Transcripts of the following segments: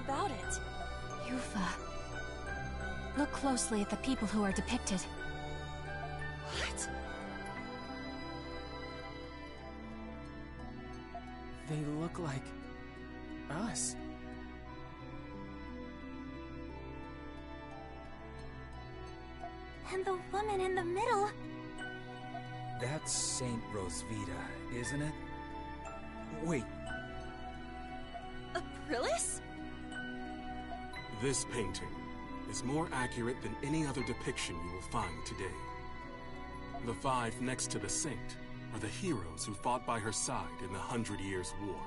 about it. Yufa. Look closely at the people who are depicted. What? They look like... us. And the woman in the middle... That's Saint Rosvita, isn't it? Wait, Aprillis? This painting is more accurate than any other depiction you will find today. The five next to the saint are the heroes who fought by her side in the 100 Years' War.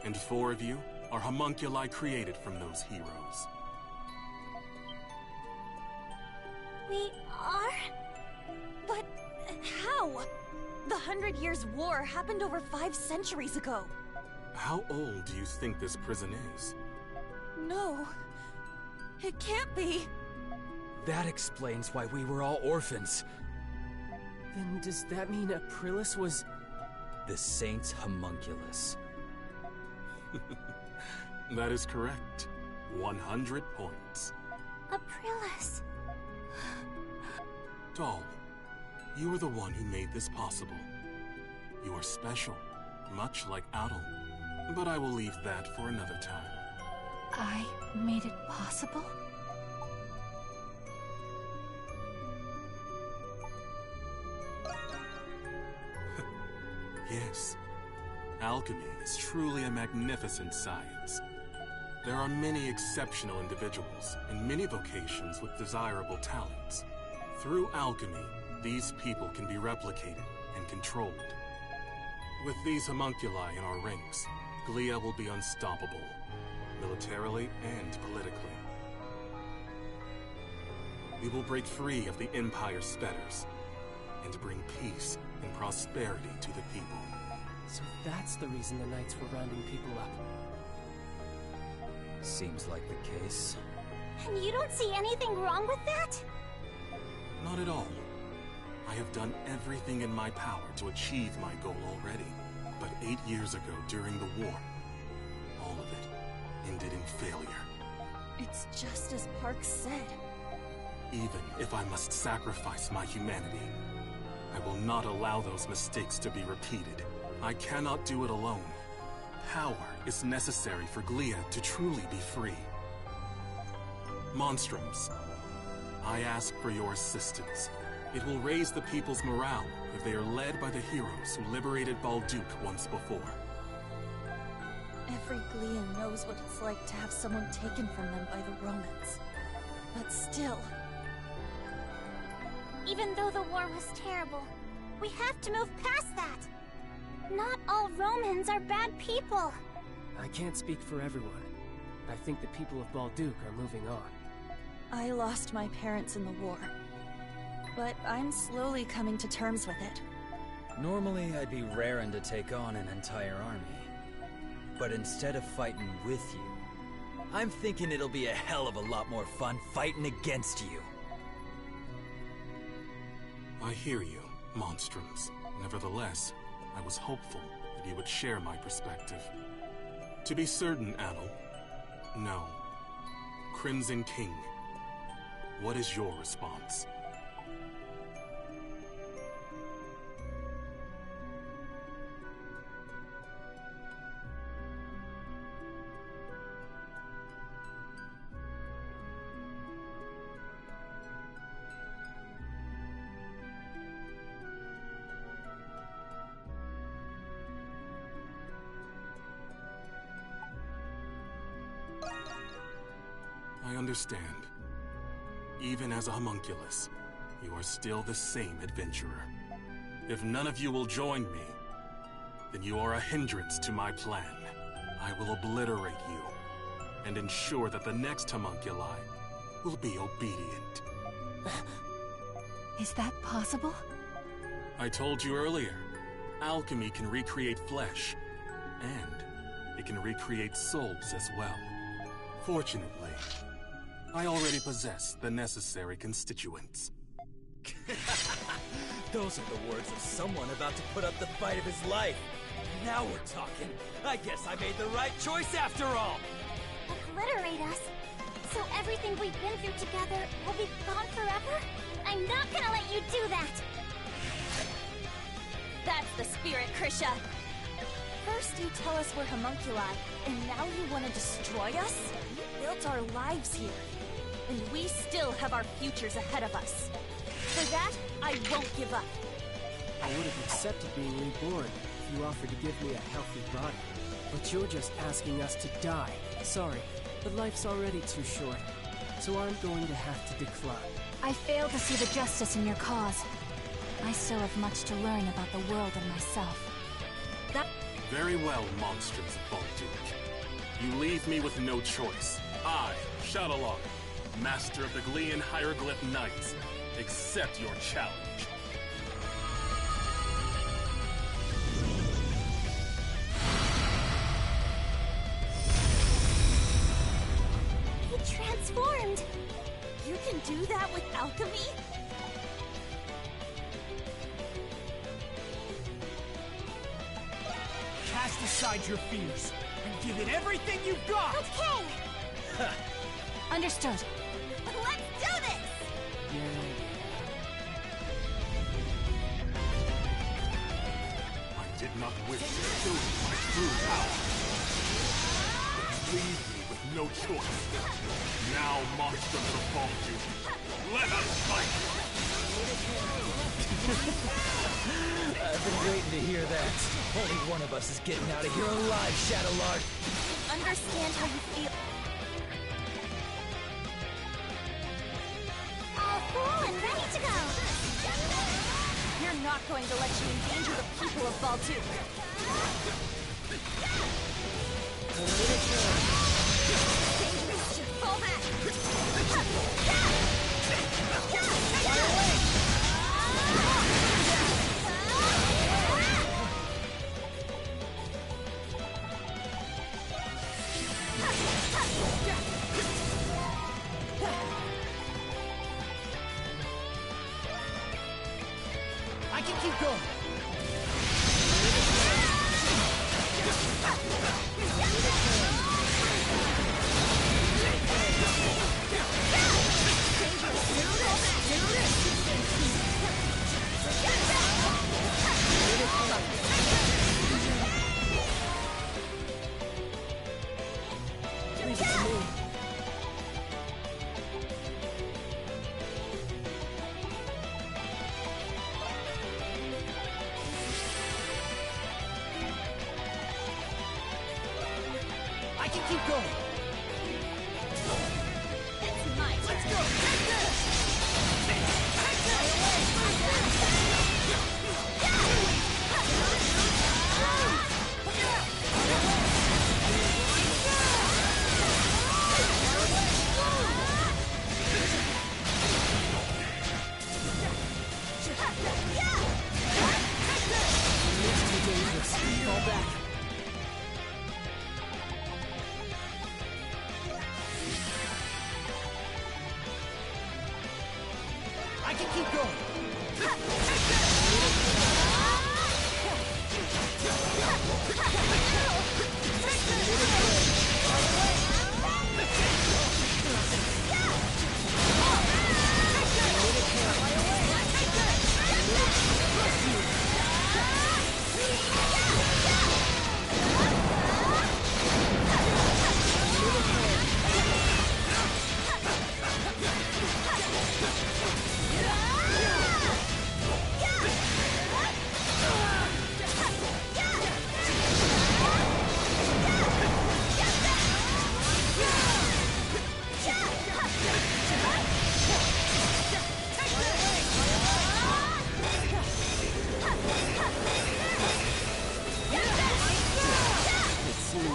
And 4 of you are homunculi created from those heroes. We are? But how? The 100 Years' War happened over 5 centuries ago. How old do you think this prison is? No, it can't be. that explains why we were all orphans. Then does that mean Aprillis was... The Saint's homunculus. That is correct. 100 points. Aprillis. Doll, you are the one who made this possible. You are special, much like Adel. But I will leave that for another time. I made it possible? Yes. Alchemy is truly a magnificent science. There are many exceptional individuals in many vocations with desirable talents. Through alchemy, these people can be replicated and controlled. With these homunculi in our ranks, Glia will be unstoppable, militarily and politically. We will break free of the Empire's fetters and bring peace and prosperity to the people. So that's the reason the Knights were rounding people up. Seems like the case. And you don't see anything wrong with that? Not at all. I have done everything in my power to achieve my goal already. But 8 years ago, during the war, all of it ended in failure. It's just as Park said. Even if I must sacrifice my humanity, I will not allow those mistakes to be repeated. I cannot do it alone. Power is necessary for Glia to truly be free. Monstroms, I ask for your assistance. It will raise the people's morale if they are led by the heroes who liberated Balduc once before. Every Glian knows what it's like to have someone taken from them by the Romans. But still... Even though the war was terrible, we have to move past that. Not all Romans are bad people. I can't speak for everyone. I think the people of Balduc are moving on. I lost my parents in the war. But I'm slowly coming to terms with it. Normally, I'd be raring to take on an entire army. But instead of fighting with you, I'm thinking it'll be a hell of a lot more fun fighting against you. I hear you, Monstroms. Nevertheless, I was hopeful that you would share my perspective. To be certain, Adel, no. Crimson King, what is your response? I understand. Even as a homunculus, you are still the same adventurer. If none of you will join me, then you are a hindrance to my plan. I will obliterate you, and ensure that the next homunculi will be obedient. Is that possible? I told you earlier, alchemy can recreate flesh, and it can recreate souls as well. Fortunately, I already possess the necessary constituents. Those are the words of someone about to put up the fight of his life. Now we're talking. I guess I made the right choice after all. Obliterate us? So everything we've been through together will be gone forever? I'm not gonna let you do that! That's the spirit, Krisha. First you tell us we're homunculi, and now you want to destroy us? We built our lives here, and we still have our futures ahead of us. For that, I won't give up. I would have accepted being reborn if you offered to give me a healthy body. But you're just asking us to die. Sorry, but life's already too short, so I'm going to have to decline. I fail to see the justice in your cause. I still have much to learn about the world and myself. Very well, monsters of Balduke. You leave me with no choice. I, Shadowlong, master of the Glean Hieroglyph Knights, accept your challenge. He transformed! You can do that with alchemy? Cast aside your fears, and give it everything you've got! Okay! Understood. Let's do this! I did not wish to show you my true power. But you leave me with no choice. Now, monsters of Balduke, let us fight! I've been waiting to hear that. Only one of us is getting out of here alive, Shadowlord. Understand how you feel. All full and ready to go! We're not going to let you endanger the people of Balduke. Dangerous! Fall back! I can keep going! Leave it to me. I can keep going! It's mine. Let's go! Fall back. I can keep going!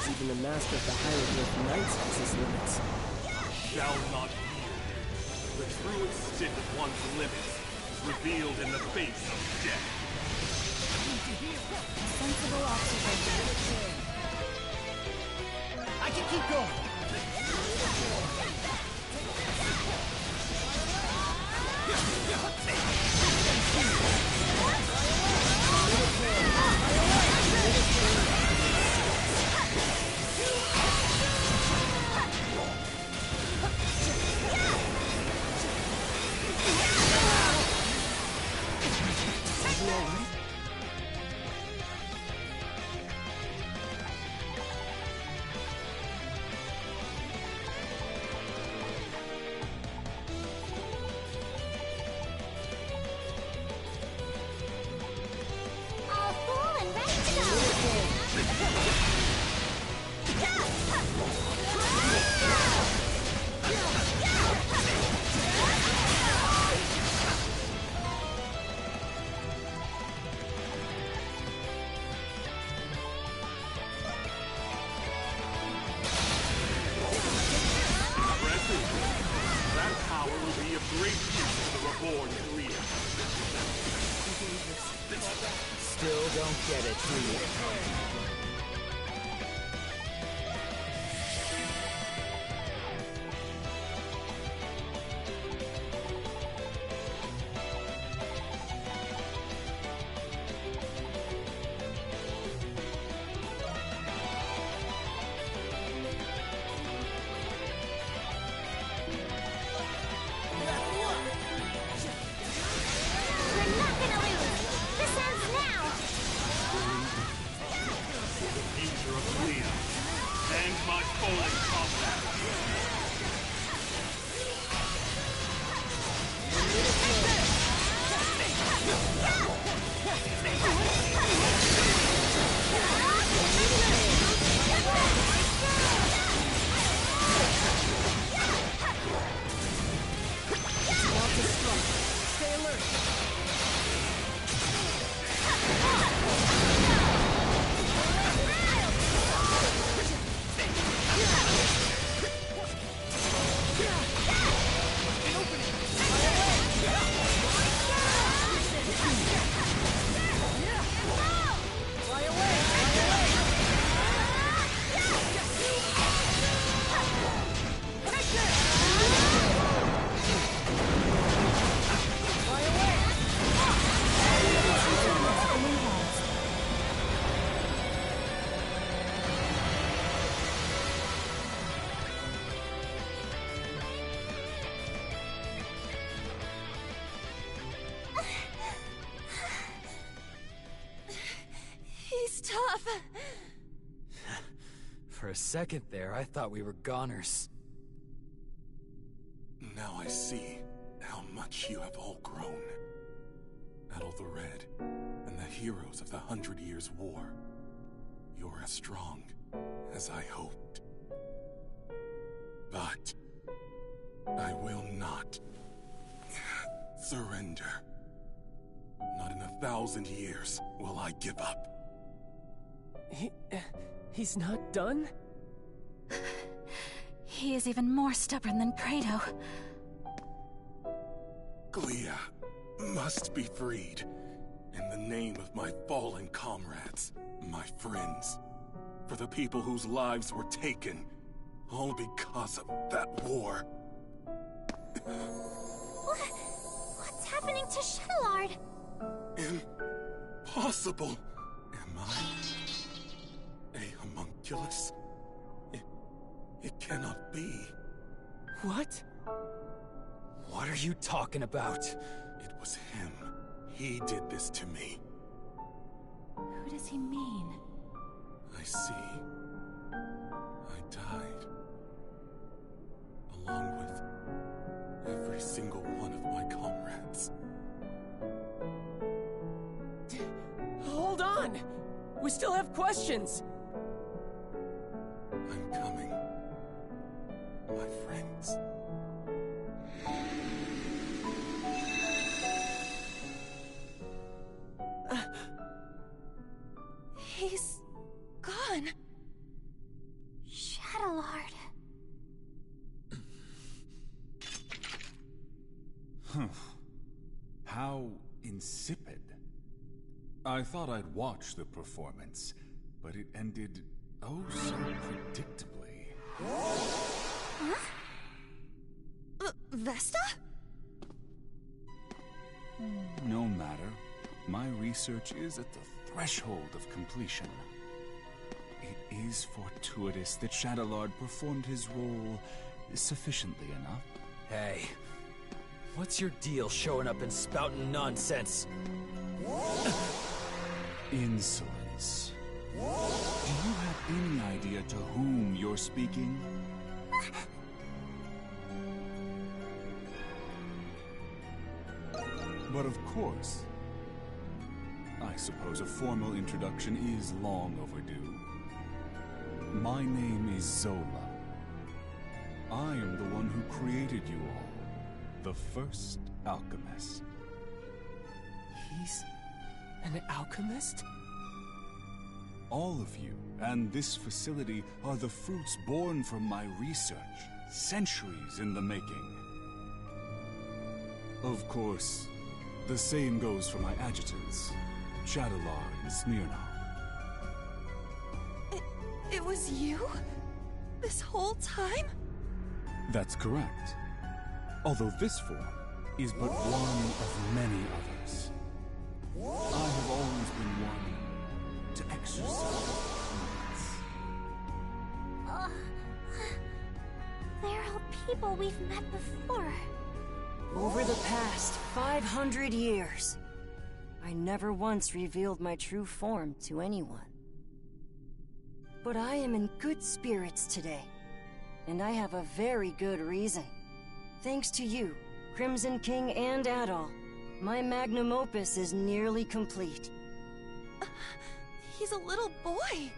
Even the master of the Hieroglyph Knights has his limits. Shall not yield. The true extent of one's limits is revealed in the face of death. Sensible observation. I can keep going! Great use for the reborn Glia. Still don't get it, do you? We're not gonna lose! This ends now! Future of Glia. And my fallen combat. Stay alert! He's tough. For a second there, I thought we were goners. Now I see how much you have all grown. Adol the Red and the heroes of the 100 Years' War. You're as strong as I hoped. But I will not surrender. Not in 1,000 years will I give up. He's not done? He is even more stubborn than Prado. Glia must be freed. In the name of my fallen comrades, my friends. For the people whose lives were taken, all because of that war. What's happening to Shadowlord? Impossible! Am I a homunculus? It cannot be. What? What are you talking about? It was him. He did this to me. Who does he mean? I see. I died. Along with every single one of my comrades. Hold on! We still have questions! I'm coming. My friends. He's gone. Shadowlord. How insipid. I thought I'd watch the performance, but it ended oh so predictably. Huh? Vesta? No matter. My research is at the threshold of completion. It is fortuitous that Shadowlord performed his role sufficiently enough. Hey, what's your deal showing up and spouting nonsense? Insolence. Do you have any idea to whom you're speaking? But of course, I suppose a formal introduction is long overdue. My name is Zola. I am the one who created you all, the first alchemist. He's an alchemist? All of you and this facility are the fruits born from my research, centuries in the making. Of course, the same goes for my adjutants, Shadowlar and Smirnov. It was you? This whole time? That's correct. Although this form is but one of many others. I have always been one to exercise They're all people we've met before. Over the past 500 years, I never once revealed my true form to anyone. But I am in good spirits today, and I have a very good reason. Thanks to you, Crimson King and Adol, my magnum opus is nearly complete. He's a little boy.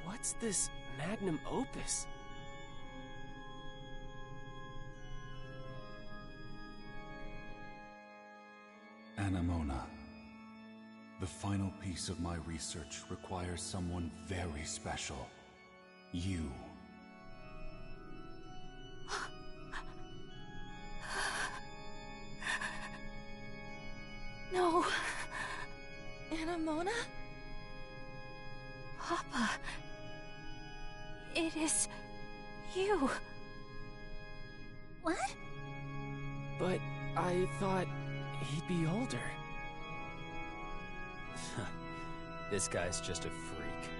What's this magnum opus? Anemona. The final piece of my research requires someone very special. You. No. Anemona? Papa. It is you. What? But I thought he'd be older. This guy's just a freak.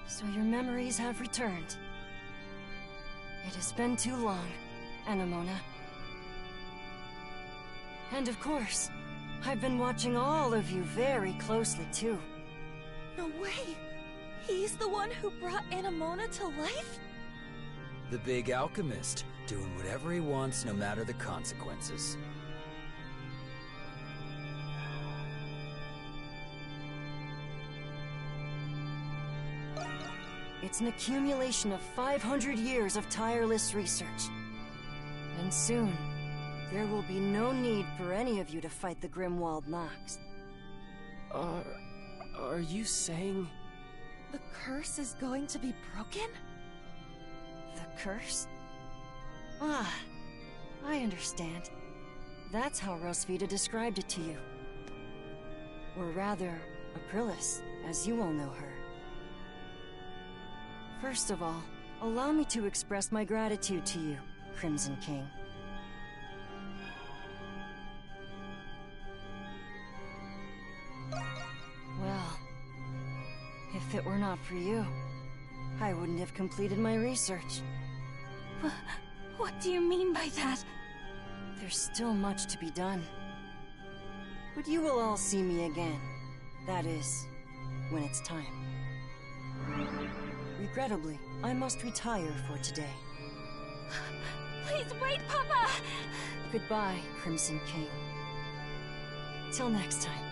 So your memories have returned. It has been too long, Anemona. And of course, I've been watching all of you very closely too. No way! He's the one who brought Anemona to life? The big alchemist, doing whatever he wants no matter the consequences. It's an accumulation of 500 years of tireless research. And soon, there will be no need for any of you to fight the Grimwald Nox. Are you saying... The curse is going to be broken? The curse? Ah, I understand. That's how Rosvita described it to you. Or rather, Aprilis, as you all know her. First of all, allow me to express my gratitude to you, Crimson King. Well, if it were not for you, I wouldn't have completed my research. What do you mean by that? There's still much to be done. But you will all see me again. That is, when it's time. Regrettably, I must retire for today. Please wait, Papa! Goodbye, Crimson King. Till next time.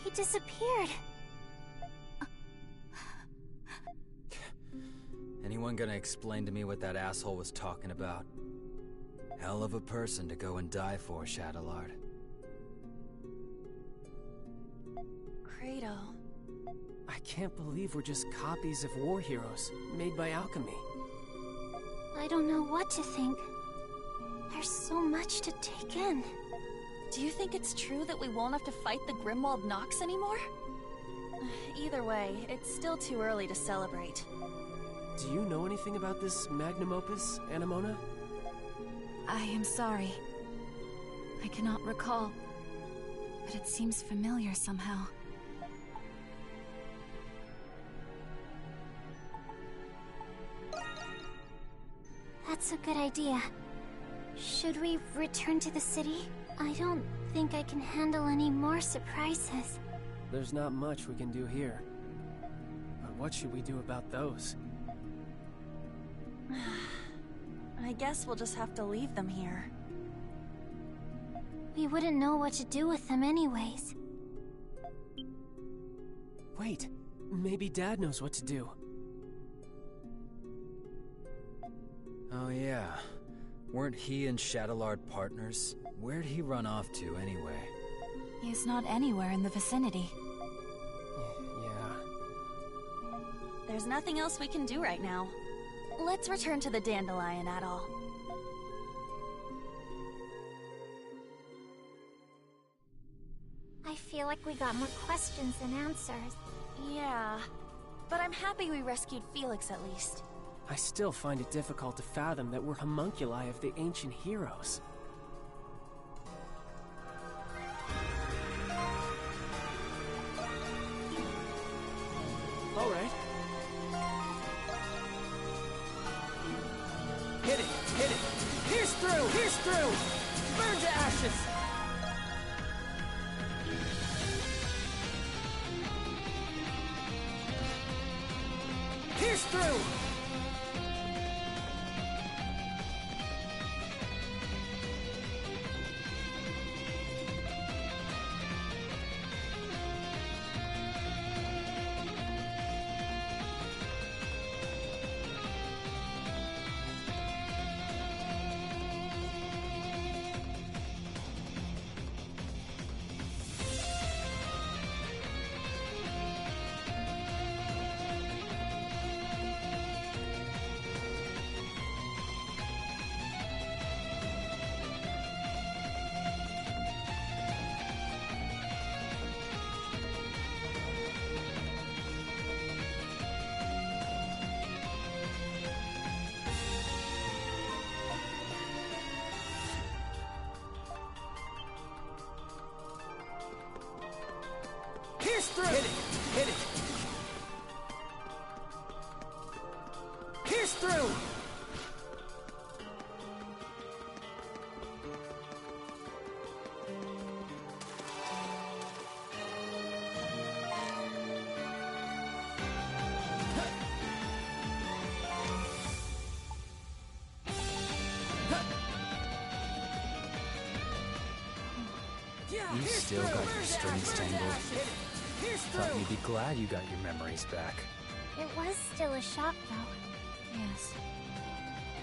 He disappeared. Anyone gonna explain to me what that asshole was talking about? Hell of a person to go and die for, Shadowlord. Credo. I can't believe we're just copies of war heroes, made by alchemy. I don't know what to think. There's so much to take in. Do you think it's true that we won't have to fight the Grimwald Nox anymore? Either way, it's still too early to celebrate. Do you know anything about this magnum opus, Anemona? I am sorry. I cannot recall, but it seems familiar somehow. That's a good idea. Should we return to the city? I don't think I can handle any more surprises. There's not much we can do here. But what should we do about those? I guess we'll just have to leave them here. We wouldn't know what to do with them anyways. Wait, maybe Dad knows what to do. Oh yeah. Weren't he and Shadowlord partners? Where'd he run off to, anyway? He is not anywhere in the vicinity. Yeah. There's nothing else we can do right now. Let's return to the Dandelion, Adol. I feel like we got more questions than answers. Yeah, but I'm happy we rescued Felix at least. I still find it difficult to fathom that we're homunculi of the ancient heroes. All right. Hit it! Hit it! Pierce through! Pierce through! Burn to ashes! Pierce through! Pierce through! Hit it! Hit it! Pierce through! You still got your strings tangled. Thought you'd be glad you got your memories back. It was still a shock, though. Yes.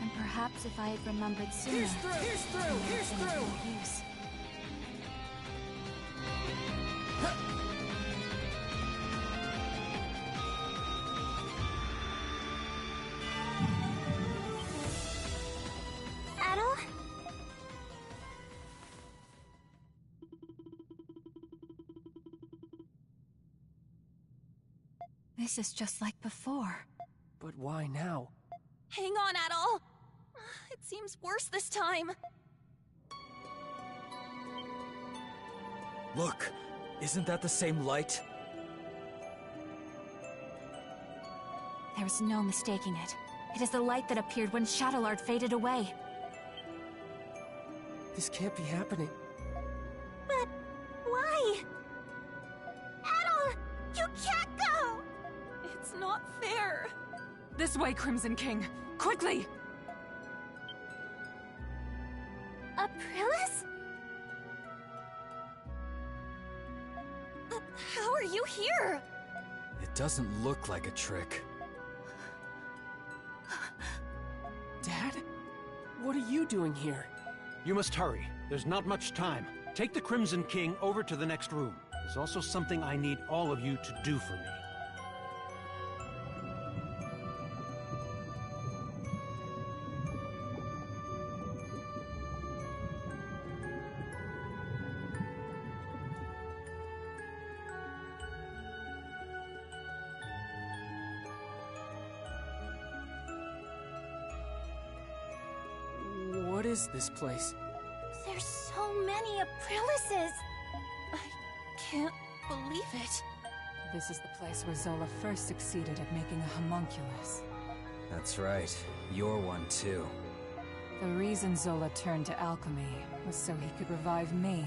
And perhaps if I had remembered sooner, it would have been of no use. Adol? This is just like before. But why now? Hang on, Adol! It seems worse this time. Look! Isn't that the same light? There is no mistaking it. It is the light that appeared when Shadowlord faded away. This can't be happening. But why? Adol! You can't go! It's not fair. This way, Crimson King! Quickly! Aprilis? How are you here? It doesn't look like a trick. Dad? What are you doing here? You must hurry. There's not much time. Take the Crimson King over to the next room. There's also something I need all of you to do for me. What is this place? There's so many Aprilises! I can't believe it. This is the place where Zola first succeeded at making a homunculus. That's right. You're one too. The reason Zola turned to alchemy was so he could revive me.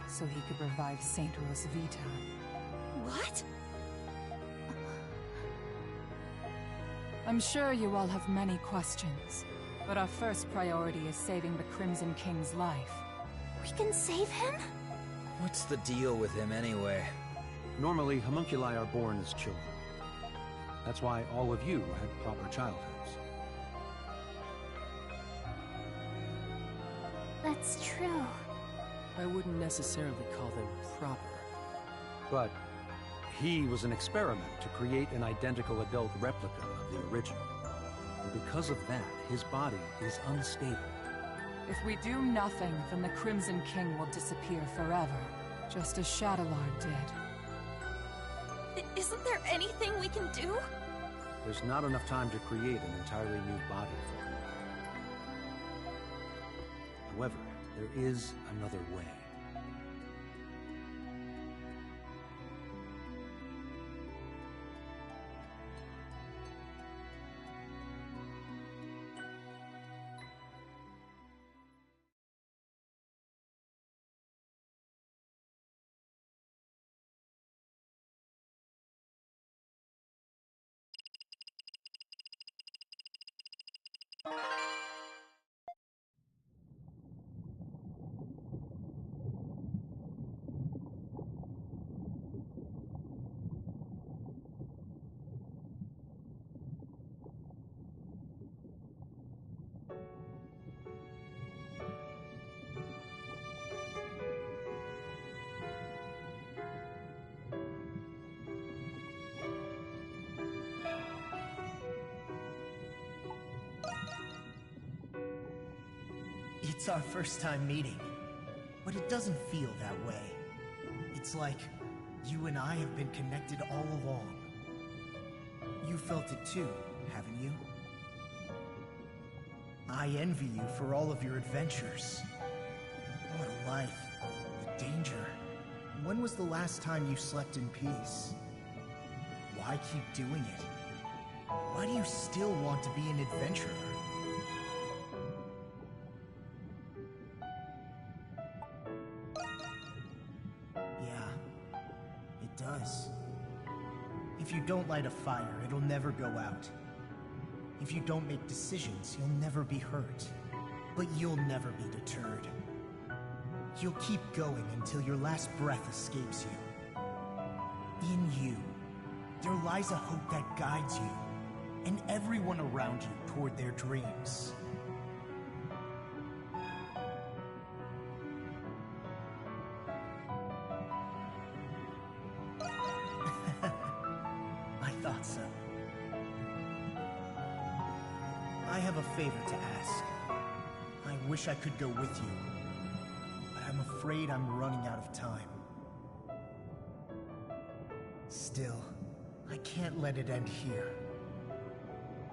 So he could revive Saint Rosvita. What? I'm sure you all have many questions, but our first priority is saving the Crimson King's life. We can save him? What's the deal with him anyway? Normally, homunculi are born as children. That's why all of you had proper childhoods. That's true. I wouldn't necessarily call them proper. But He was an experiment to create an identical adult replica of the original. And because of that, his body is unstable. If we do nothing, then the Crimson King will disappear forever, just as Shadowlord did. Isn't there anything we can do? There's not enough time to create an entirely new body for him. However, there is another way. It's our first time meeting, but it doesn't feel that way. It's like you and I have been connected all along. You felt it too, haven't you? I envy you for all of your adventures. What a life. The danger. When was the last time you slept in peace? Why keep doing it? Why do you still want to be an adventurer? If you don't light a fire, it'll never go out. If you don't make decisions, you'll never be hurt. But you'll never be deterred. You'll keep going until your last breath escapes you. In you, there lies a hope that guides you, and everyone around you toward their dreams. So. I have a favor to ask. I wish I could go with you, but I'm afraid I'm running out of time. Still, I can't let it end here.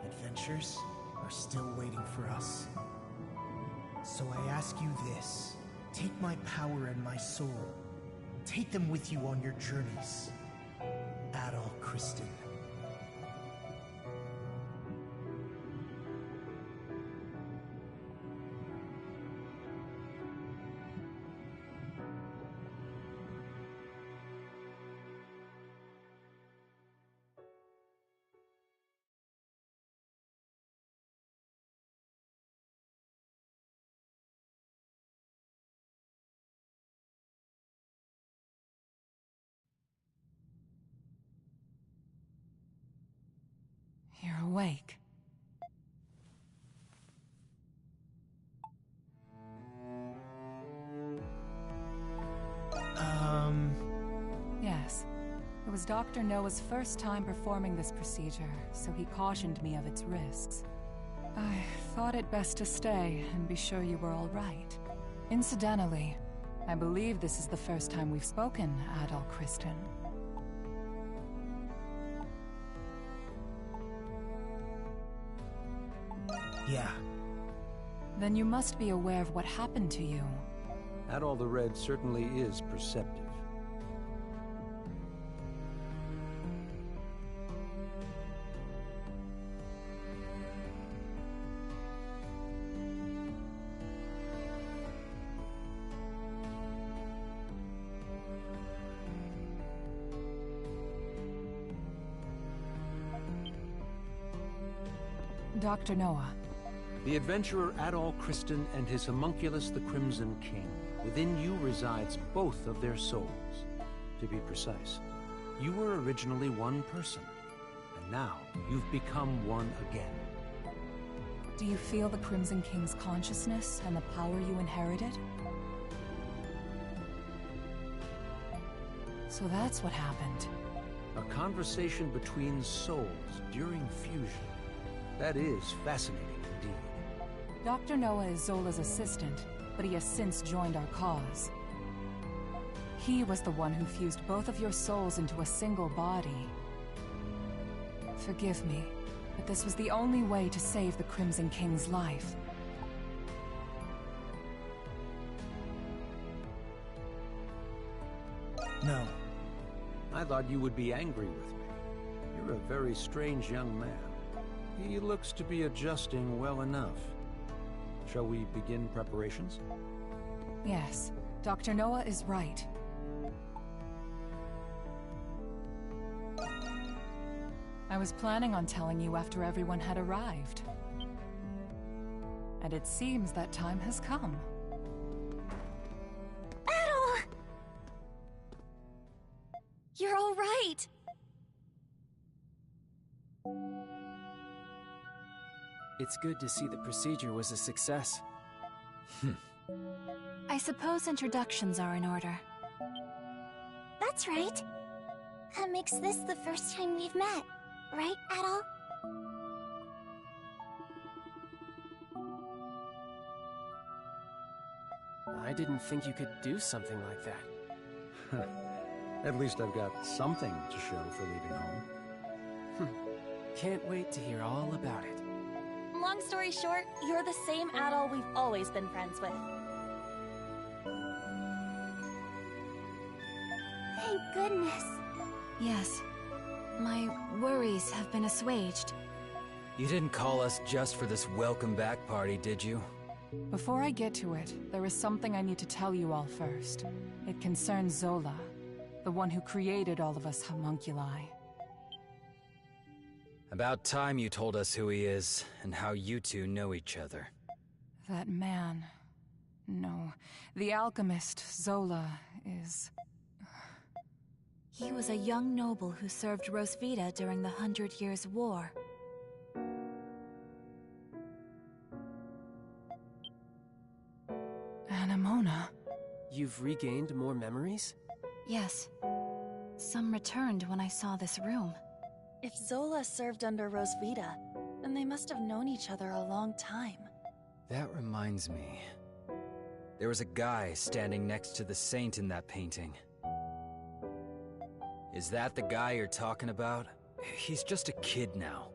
Adventures are still waiting for us. So I ask you this. Take my power and my soul. Take them with you on your journeys. Adol Christin. You're awake. Yes. It was Dr. Noah's first time performing this procedure, so he cautioned me of its risks. I thought it best to stay and be sure you were all right. Incidentally, I believe this is the first time we've spoken, Adol Christin. Yeah. Then you must be aware of what happened to you. Adol the Red certainly is perceptive. Dr. Noah. The adventurer Adol Christin and his homunculus the Crimson King. Within you resides both of their souls. To be precise, you were originally one person, and now you've become one again. Do you feel the Crimson King's consciousness and the power you inherited? So that's what happened. A conversation between souls during fusion. That is fascinating indeed. Dr. Noah is Zola's assistant, but he has since joined our cause. He was the one who fused both of your souls into a single body. Forgive me, but this was the only way to save the Crimson King's life. No. I thought you would be angry with me. You're a very strange young man. He looks to be adjusting well enough. Shall we begin preparations? Yes, Dr. Noah is right. I was planning on telling you after everyone had arrived. And it seems that time has come. Adol! You're all right! It's good to see the procedure was a success. I suppose introductions are in order. That's right. That makes this the first time we've met, right, Adol? I didn't think you could do something like that. At least I've got something to show for leaving home. Can't wait to hear all about it. Long story short, you're the same Adol we've always been friends with. Thank goodness. Yes. My worries have been assuaged. You didn't call us just for this welcome back party, did you? Before I get to it, there is something I need to tell you all first. It concerns Zola, the one who created all of us homunculi. About time you told us who he is, and how you two know each other. That man... No, the alchemist, Zola, is... He was a young noble who served Rosvita during the 100 Years' War. Anemona. You've regained more memories? Yes. Some returned when I saw this room. If Zola served under Rosvita, then they must have known each other a long time. That reminds me. There was a guy standing next to the saint in that painting. Is that the guy you're talking about? He's just a kid now.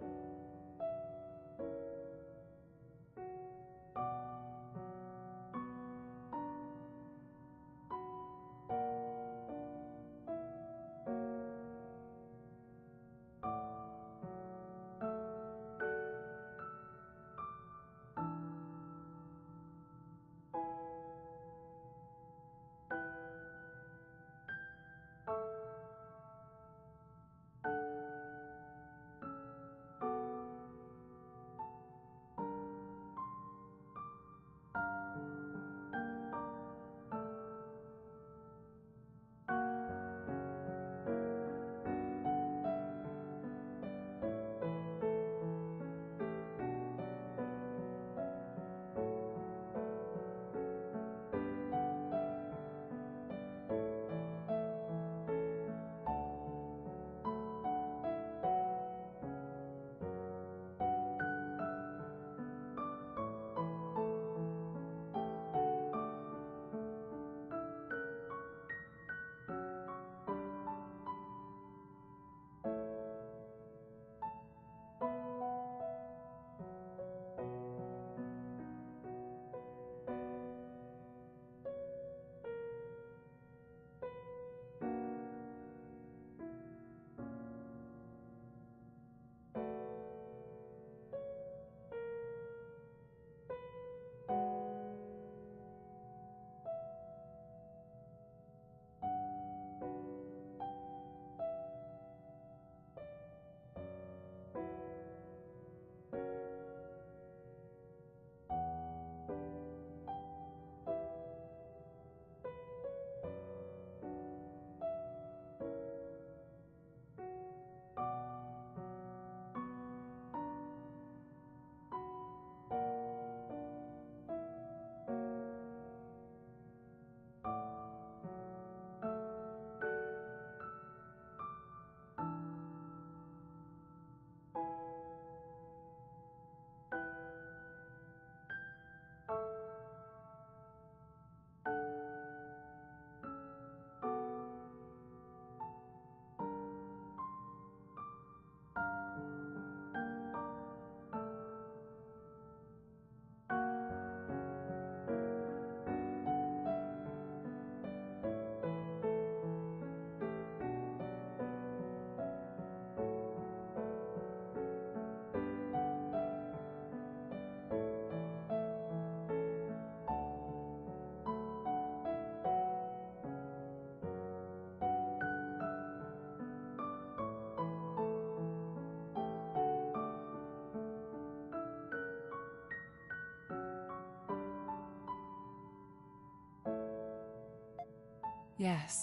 Yes.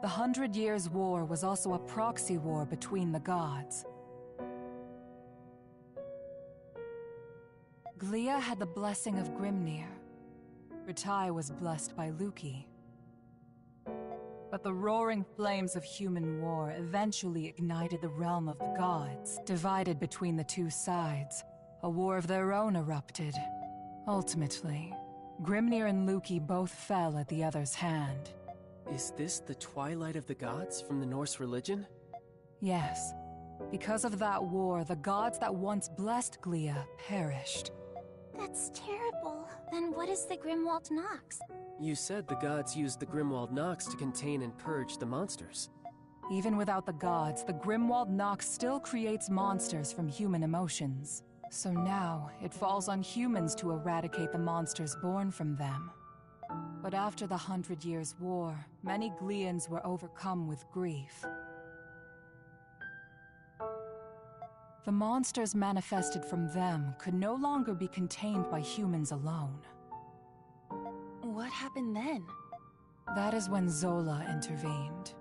The 100 Years' War was also a proxy war between the gods. Glia had the blessing of Grimnir. Ratai was blessed by Luki. But the roaring flames of human war eventually ignited the realm of the gods. Divided between the two sides, a war of their own erupted. Ultimately, Grimnir and Luki both fell at the other's hand. Is this the Twilight of the Gods from the Norse religion? Yes. Because of that war, the gods that once blessed Glia perished. That's terrible. Then what is the Grimwald Nox? You said the gods used the Grimwald Nox to contain and purge the monsters. Even without the gods, the Grimwald Nox still creates monsters from human emotions. So now, it falls on humans to eradicate the monsters born from them. But after the 100 Years' War, many Glians were overcome with grief. The monsters manifested from them could no longer be contained by humans alone. What happened then? That is when Zola intervened.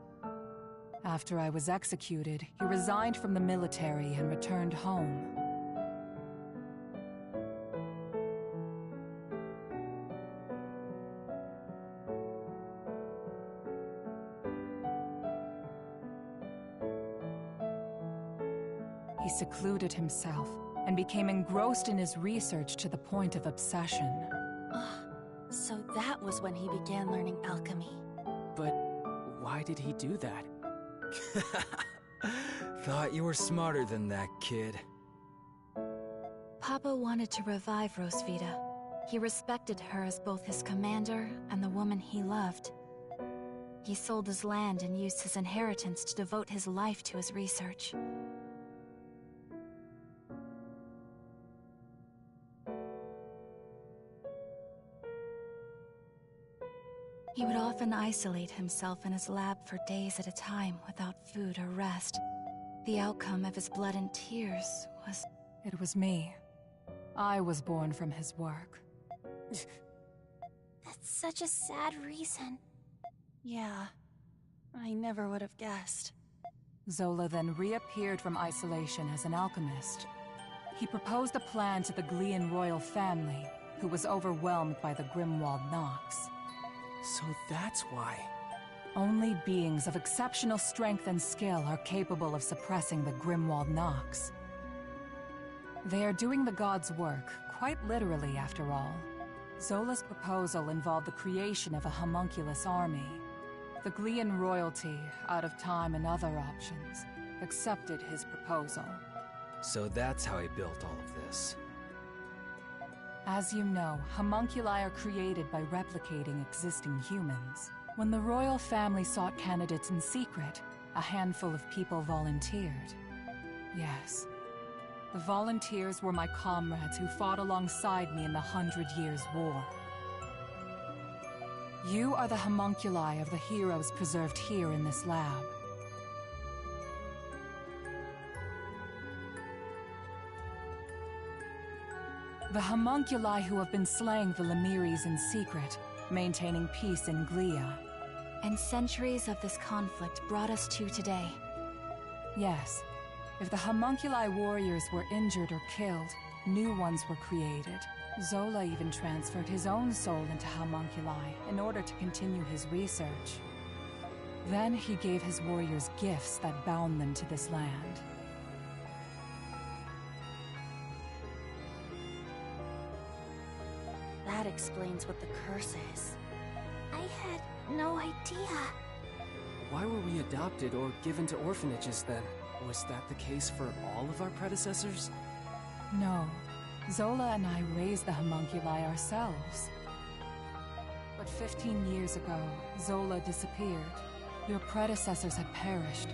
After I was executed, he resigned from the military and returned home. He secluded himself and became engrossed in his research to the point of obsession. So that was when he began learning alchemy. But why did he do that? Thought you were smarter than that, kid. Papa wanted to revive Rosvita. He respected her as both his commander and the woman he loved. He sold his land and used his inheritance to devote his life to his research. He would often isolate himself in his lab for days at a time without food or rest. The outcome of his blood and tears was... It was me. I was born from his work. That's such a sad reason. Yeah, I never would have guessed. Zola then reappeared from isolation as an alchemist. He proposed a plan to the Glian royal family, who was overwhelmed by the Grimwald Nox. So that's why. Only beings of exceptional strength and skill are capable of suppressing the Grimwald Nox. They are doing the gods' work, quite literally after all. Zola's proposal involved the creation of a homunculus army. The Glian royalty, out of time and other options, accepted his proposal. So that's how he built all of this. As you know, homunculi are created by replicating existing humans. When the royal family sought candidates in secret, a handful of people volunteered. Yes. The volunteers were my comrades who fought alongside me in the 100 Years' War. You are the homunculi of the heroes preserved here in this lab. The homunculi who have been slaying the Lemiris in secret, maintaining peace in Glia. And centuries of this conflict brought us to today. Yes. If the homunculi warriors were injured or killed, new ones were created. Zola even transferred his own soul into homunculi in order to continue his research. Then he gave his warriors gifts that bound them to this land. That explains what the curse is. I had no idea. Why were we adopted or given to orphanages then? Was that the case for all of our predecessors? No. Zola and I raised the homunculi ourselves. But 15 years ago, Zola disappeared. Your predecessors had perished,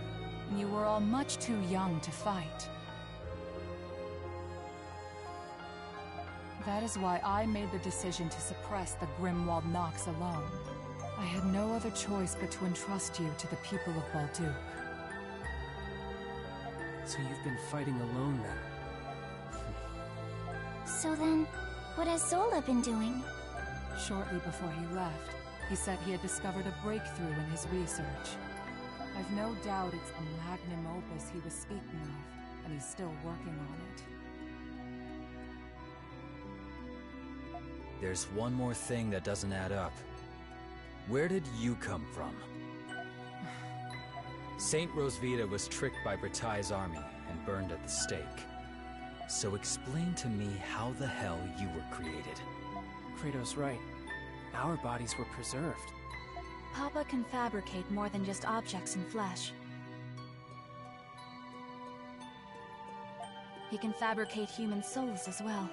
and you were all much too young to fight. That is why I made the decision to suppress the Grimwald Nox alone. I had no other choice but to entrust you to the people of Balduq. So you've been fighting alone then? So then, what has Zola been doing? Shortly before he left, He said he had discovered a breakthrough in his research. I've no doubt it's the magnum opus he was speaking of, and he's still working on it. There's one more thing that doesn't add up. Where did you come from? Saint Rosvita was tricked by Bratai's army and burned at the stake. So explain to me how the hell you were created. Kratos' right. Our bodies were preserved. Papa can fabricate more than just objects and flesh. He can fabricate human souls as well.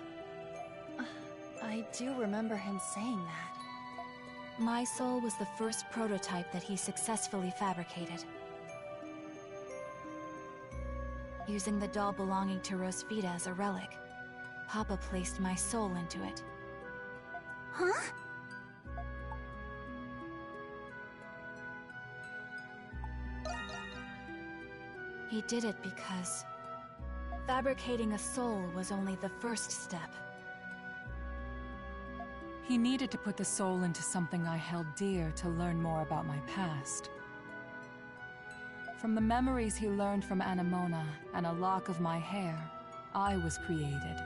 I do remember him saying that. My soul was the first prototype that he successfully fabricated. Using the doll belonging to Rosvita as a relic, Papa placed my soul into it. Huh? He did it because fabricating a soul was only the first step. He needed to put the soul into something I held dear to learn more about my past. From the memories he learned from Anemona and a lock of my hair, I was created.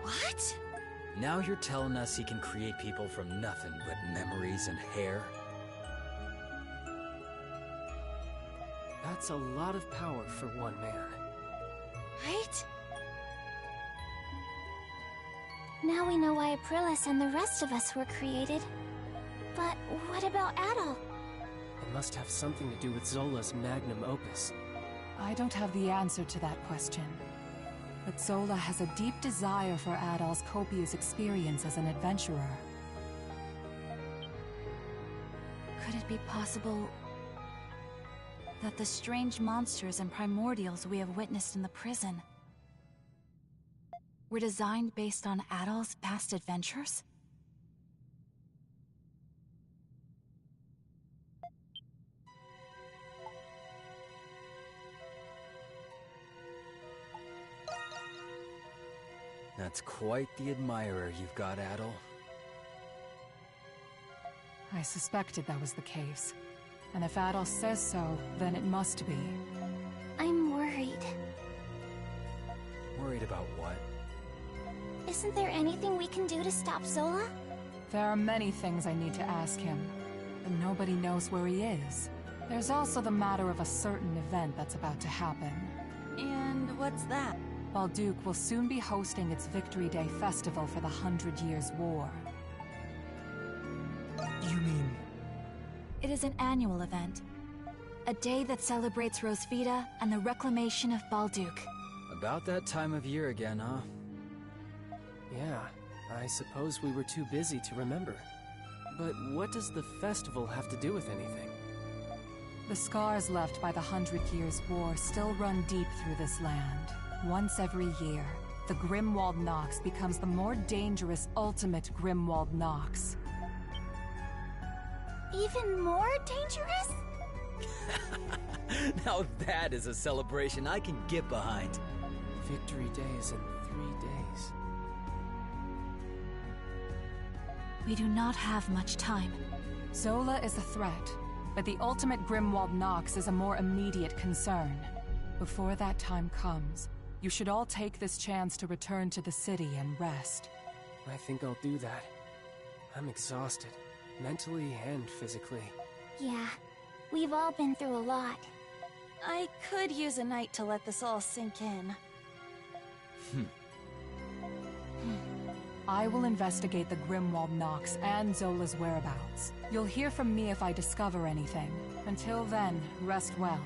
What? Now you're telling us he can create people from nothing but memories and hair? That's a lot of power for one man. Right? Now we know why Aprilis and the rest of us were created. But what about Adol? It must have something to do with Zola's magnum opus. I don't have the answer to that question. But Zola has a deep desire for Adol's copious experience as an adventurer. Could it be possible that the strange monsters and primordials we have witnessed in the prison were designed based on Adol's past adventures? That's quite the admirer you've got, Adol. I suspected that was the case. And if Adol says so, then it must be. I'm worried. Worried about what? Isn't there anything we can do to stop Zola? There are many things I need to ask him, but nobody knows where he is. There's also the matter of a certain event that's about to happen. And what's that? Balduq will soon be hosting its Victory Day festival for the 100 Years' War. You mean... It is an annual event. A day that celebrates Rosvita and the reclamation of Balduq. About that time of year again, huh? Yeah, I suppose we were too busy to remember. But what does the festival have to do with anything? The scars left by the 100 Years' War still run deep through this land. Once every year, the Grimwald Nox becomes the more dangerous ultimate Grimwald Nox. Even more dangerous? Now that is a celebration I can get behind. Victory Day is in 3 days. We do not have much time. Zola is a threat, but the ultimate Grimwald Nox is a more immediate concern. Before that time comes, you should all take this chance to return to the city and rest. I think I'll do that. I'm exhausted, mentally and physically. Yeah, we've all been through a lot. I could use a night to let this all sink in. I will investigate the Grimwald Nox and Zola's whereabouts. You'll hear from me if I discover anything. Until then, rest well.